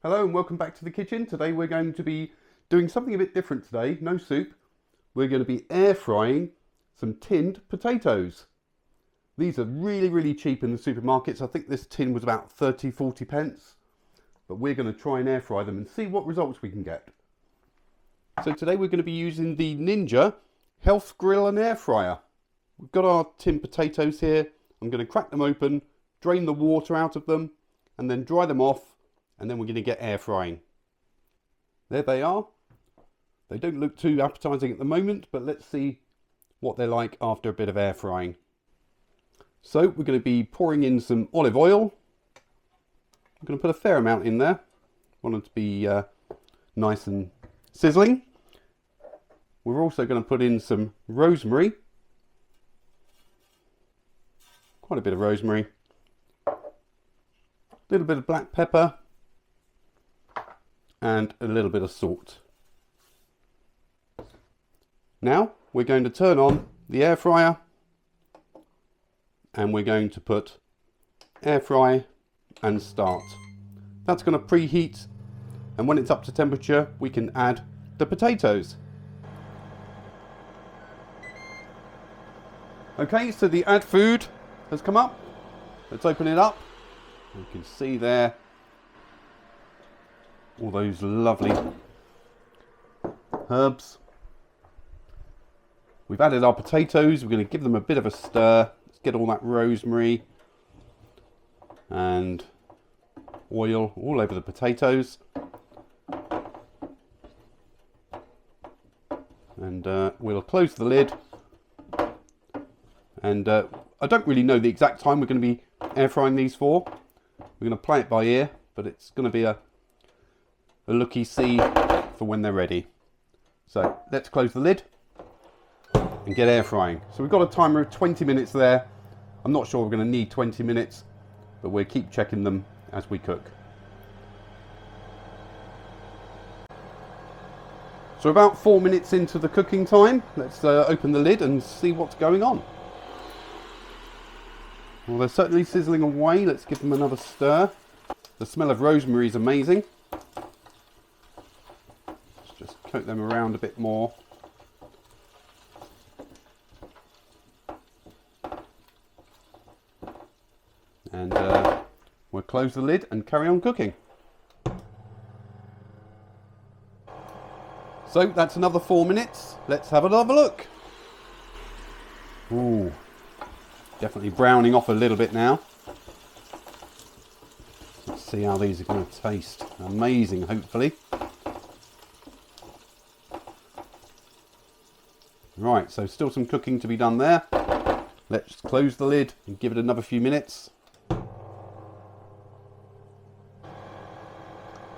Hello and welcome back to the kitchen. Today we're going to be doing something a bit different today. No soup. We're going to be air frying some tinned potatoes. These are really cheap in the supermarkets. I think this tin was about 30-40 pence. But we're going to try and air fry them and see what results we can get. So today we're going to be using the Ninja Health Grill and Air Fryer. We've got our tinned potatoes here. I'm going to crack them open, drain the water out of them, and then dry them off. And then we're going to get air frying. There they are. They don't look too appetizing at the moment, but let's see what they're like after a bit of air frying. So we're going to be pouring in some olive oil. I'm going to put a fair amount in there. Want it to be nice and sizzling. We're also going to put in some rosemary. Quite a bit of rosemary. A little bit of black pepper. And a little bit of salt. Now we're going to turn on the air fryer and we're going to put air fry and start. That's going to preheat, and when it's up to temperature we can add the potatoes. Okay, so the add food has come up. Let's open it up. You can see there all those lovely herbs. We've added our potatoes. We're going to give them a bit of a stir. Let's get all that rosemary and oil all over the potatoes. And we'll close the lid. And I don't really know the exact time we're going to be air frying these for. We're going to play it by ear, but it's going to be a looky see for when they're ready. So let's close the lid and get air frying. So we've got a timer of 20 minutes there. I'm not sure we're going to need 20 minutes, but we'll keep checking them as we cook. So about 4 minutes into the cooking time, let's open the lid and see what's going on. Well, they're certainly sizzling away. Let's give them another stir. The smell of rosemary is amazing. Just coat them around a bit more. And we'll close the lid and carry on cooking. So that's another 4 minutes. Let's have another look. Ooh, definitely browning off a little bit now. Let's see how these are going to taste. Amazing, hopefully. Right, so still some cooking to be done there. Let's close the lid and give it another few minutes.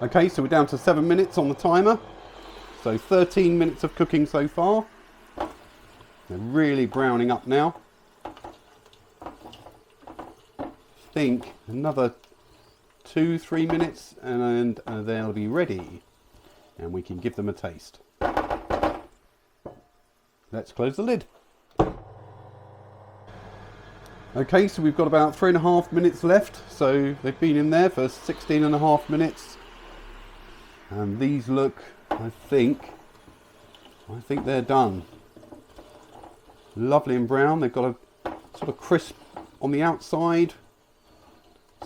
Okay, so we're down to 7 minutes on the timer. So 13 minutes of cooking so far. They're really browning up now. I think another 2-3 minutes and they'll be ready. And we can give them a taste. Let's close the lid. Okay, so we've got about 3.5 minutes left. So they've been in there for 16.5 minutes. And these look, I think they're done. Lovely and brown. They've got a sort of crisp on the outside.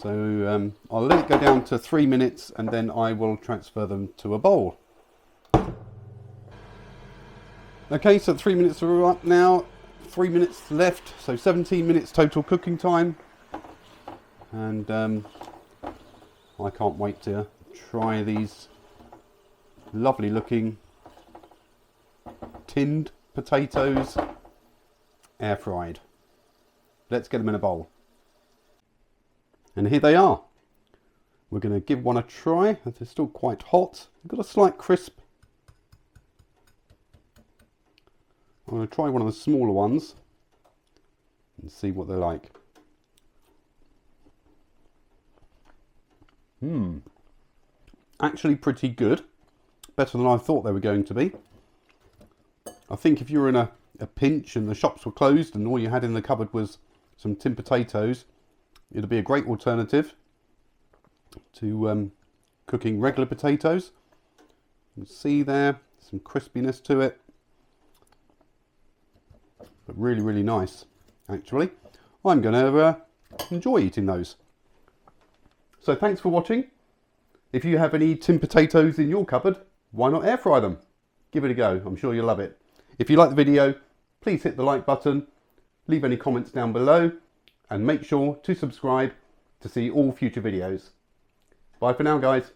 So I'll let it go down to 3 minutes and then I will transfer them to a bowl. Okay, so 3 minutes are up now. 3 minutes left, so 17 minutes total cooking time. And I can't wait to try these lovely looking tinned potatoes air fried. Let's get them in a bowl. And here they are. We're going to give one a try. They're still quite hot. They've got a slight crisp. I'm going to try one of the smaller ones and see what they're like. Actually pretty good. Better than I thought they were going to be. I think if you were in a pinch and the shops were closed and all you had in the cupboard was some tinned potatoes, it'd be a great alternative to cooking regular potatoes. You can see there some crispiness to it, but really, really nice actually. I'm going to enjoy eating those. So thanks for watching. If you have any tin potatoes in your cupboard, why not air fry them? Give it a go, I'm sure you'll love it. If you like the video, please hit the like button, leave any comments down below, and make sure to subscribe to see all future videos. Bye for now, guys.